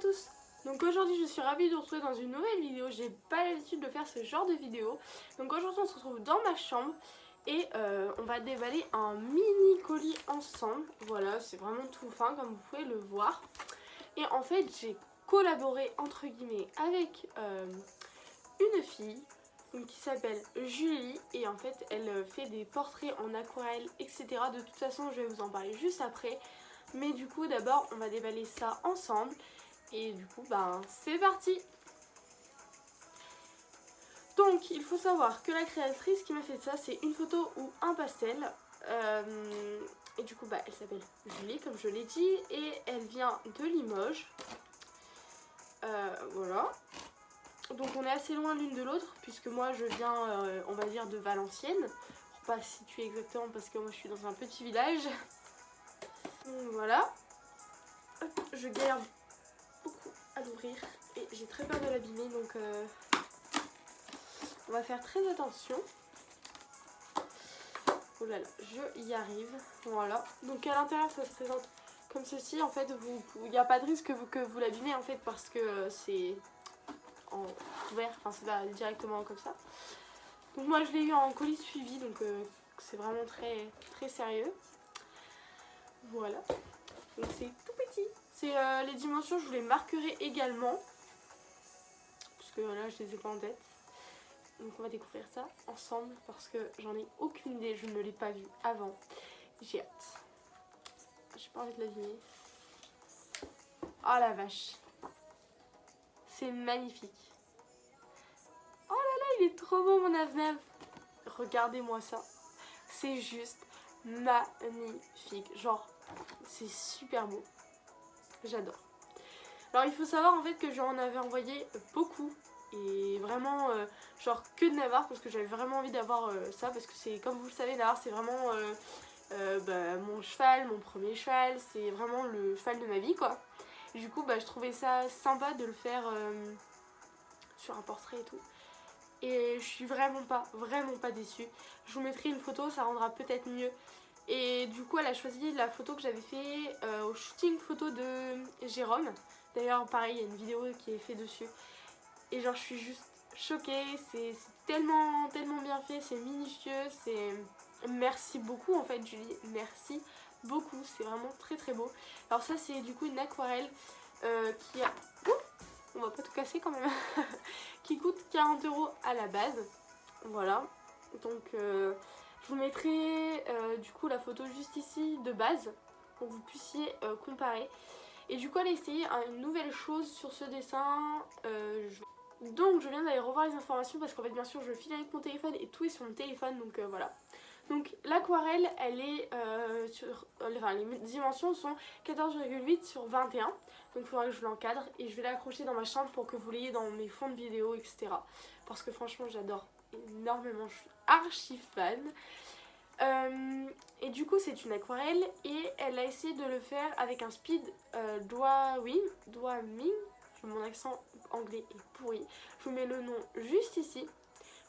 tous. Donc aujourd'hui je suis ravie de vous retrouver dans une nouvelle vidéo. J'ai pas l'habitude de faire ce genre de vidéo. Donc aujourd'hui on se retrouve dans ma chambre et on va déballer un mini colis ensemble. Voilà, c'est vraiment tout fin comme vous pouvez le voir. Et en fait j'ai collaboré entre guillemets avec une fille donc, qui s'appelle Julie, et en fait elle fait des portraits en aquarelle, etc. De toute façon je vais vous en parler juste après. Mais du coup d'abord on va déballer ça ensemble. Et du coup ben c'est parti. Donc il faut savoir que la créatrice qui m'a fait ça, c'est une photo ou un pastel. Et du coup bah elle s'appelle Julie comme je l'ai dit. Et elle vient de Limoges. Voilà. Donc on est assez loin l'une de l'autre, puisque moi je viens on va dire de Valenciennes. Pour pas situer exactement parce que moi je suis dans un petit village. Donc voilà. Hop, je galère beaucoup à l'ouvrir et j'ai très peur de l'abîmer, donc on va faire très attention. Oh là là, je y arrive. Voilà. Donc à l'intérieur ça se présente comme ceci. En fait il n'y a pas de risque que vous l'abîmez en fait, parce que c'est en ouvert, enfin c'est pas directement comme ça. Donc moi je l'ai eu en colis suivi, donc c'est vraiment très sérieux. Voilà. Donc c'est tout petit. C'est les dimensions, je vous les marquerai également, parce que là je les ai pas en tête. Donc on va découvrir ça ensemble parce que j'en ai aucune idée, je ne l'ai pas vu avant. J'ai hâte. J'ai pas envie de l'abîmer. Oh la vache. C'est magnifique. Oh là là, il est trop beau mon Avnev. Regardez-moi ça. C'est juste magnifique. Genre, c'est super beau. J'adore. Alors il faut savoir en fait que j'en avais envoyé beaucoup. Et vraiment genre que de Navarre, parce que j'avais vraiment envie d'avoir ça, parce que c'est, comme vous le savez, Navarre c'est vraiment mon cheval, mon premier cheval, c'est vraiment le cheval de ma vie quoi. Et du coup je trouvais ça sympa de le faire sur un portrait et tout. Et je suis vraiment pas déçue. Je vous mettrai une photo, ça rendra peut-être mieux. Et du coup elle a choisi la photo que j'avais fait au shooting photo de Jérôme. D'ailleurs pareil, il y a une vidéo qui est faite dessus. Et genre je suis juste choquée, c'est tellement bien fait, c'est minutieux, c'est... Merci beaucoup en fait Julie, merci beaucoup, c'est vraiment très beau. Alors ça c'est du coup une aquarelle qui a... Ouh, on va pas tout casser quand même. Qui coûte 40 € à la base, voilà. Donc je vous mettrai du coup la photo juste ici de base pour que vous puissiez comparer. Et du coup elle a essayé une nouvelle chose sur ce dessin. Donc je viens d'aller revoir les informations parce qu'en fait bien sûr je file avec mon téléphone et tout est sur mon téléphone, donc voilà. Donc l'aquarelle elle est enfin les dimensions sont 14,8 sur 21. Donc il faudra que je l'encadre et je vais l'accrocher dans ma chambre pour que vous l'ayez dans mes fonds de vidéo, etc. Parce que franchement j'adore énormément, je suis archi fan. Et du coup c'est une aquarelle et elle a essayé de le faire avec un speed drawing. Mon accent anglais est pourri. Je vous mets le nom juste ici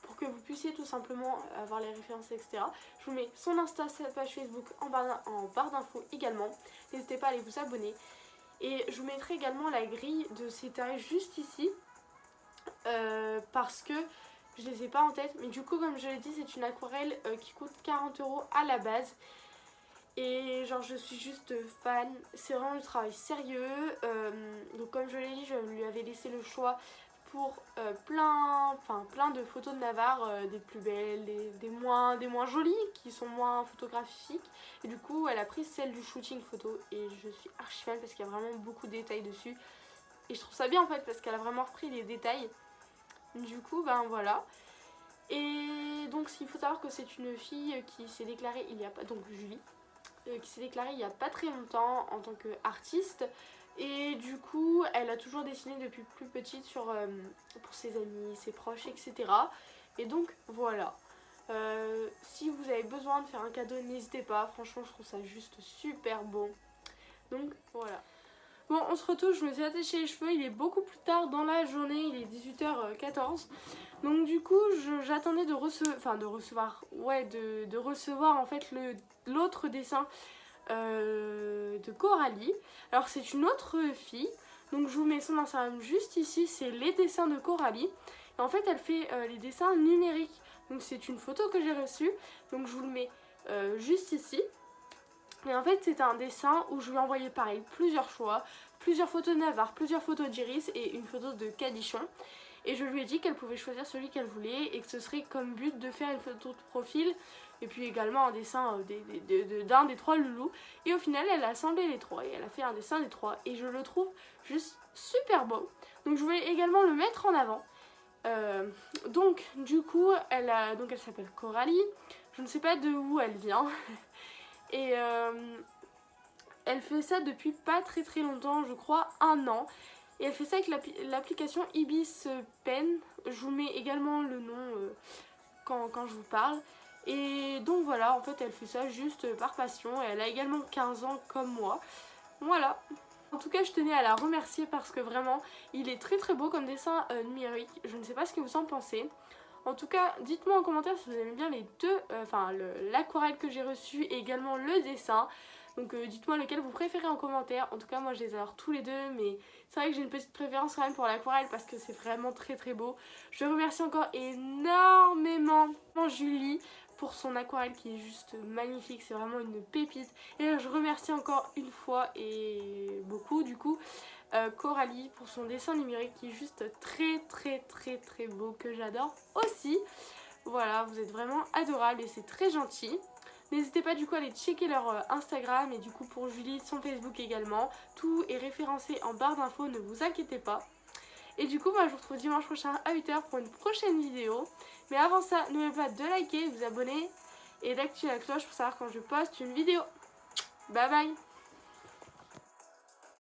pour que vous puissiez tout simplement avoir les références, etc. Je vous mets son Insta, sa page Facebook en barre d'infos également. N'hésitez pas à aller vous abonner. Et je vous mettrai également la grille de ces tarifs juste ici parce que je les ai pas en tête. Mais du coup, comme je l'ai dit, c'est une aquarelle qui coûte 40 € à la base. Et genre je suis juste fan, c'est vraiment du travail sérieux. Donc comme je l'ai dit, je lui avais laissé le choix pour plein de photos de Navarre, des plus belles, des moins jolies, qui sont moins photographiques. Et du coup elle a pris celle du shooting photo et je suis archi fan parce qu'il y a vraiment beaucoup de détails dessus. Et je trouve ça bien en fait parce qu'elle a vraiment repris les détails. Du coup voilà. Et donc il faut savoir que c'est une fille qui s'est déclarée il y a pas, donc Julie, qui s'est déclarée il n'y a pas très longtemps en tant qu'artiste. Et du coup elle a toujours dessiné depuis plus petite pour ses amis, ses proches, etc. Et donc voilà. Si vous avez besoin de faire un cadeau, n'hésitez pas, franchement je trouve ça juste super beau. Donc voilà. Bon, on se retrouve, je me suis attaché les cheveux, il est beaucoup plus tard dans la journée, il est 18h14. Donc du coup, j'attendais de recevoir en fait l'autre dessin de Coralie. Alors c'est une autre fille, Donc je vous mets son Instagram juste ici, c'est les dessins de Coralie. Et en fait elle fait les dessins numériques. Donc c'est une photo que j'ai reçue, donc je vous le mets juste ici. Et en fait c'est un dessin où je lui ai envoyé pareil, plusieurs choix, plusieurs photos de Navarre, plusieurs photos d'Iris et une photo de Cadichon. Et je lui ai dit qu'elle pouvait choisir celui qu'elle voulait et que ce serait comme but de faire une photo de profil et puis également un dessin d'un des 3 loulous. Et au final elle a assemblé les 3 et elle a fait un dessin des 3 et je le trouve juste super beau. Donc je voulais également le mettre en avant. Donc du coup elle s'appelle Coralie, je ne sais pas de où elle vient et elle fait ça depuis pas très longtemps, je crois 1 an, et elle fait ça avec l'application Ibis Pen. Je vous mets également le nom quand je vous parle. Et donc voilà, en fait elle fait ça juste par passion et elle a également 15 ans comme moi. Voilà. En tout cas je tenais à la remercier parce que vraiment il est très beau comme dessin numérique. Je ne sais pas ce que vous en pensez. En tout cas dites-moi en commentaire si vous aimez bien les deux, l'aquarelle que j'ai reçue et également le dessin. Donc dites-moi lequel vous préférez en commentaire. En tout cas moi je les adore tous les deux, mais c'est vrai que j'ai une petite préférence quand même pour l'aquarelle parce que c'est vraiment très beau. Je remercie encore énormément Julie pour son aquarelle qui est juste magnifique, c'est vraiment une pépite. Et je remercie encore une fois et beaucoup du coup Coralie pour son dessin numérique qui est juste très beau, que j'adore aussi. Voilà, vous êtes vraiment adorables et c'est très gentil. N'hésitez pas du coup à aller checker leur Instagram et du coup pour Julie son Facebook également. Tout est référencé en barre d'infos, ne vous inquiétez pas. Et du coup moi je vous retrouve dimanche prochain à 8 h pour une prochaine vidéo. Mais avant ça, n'oubliez pas de liker, de vous abonner et d'activer la cloche pour savoir quand je poste une vidéo. Bye bye.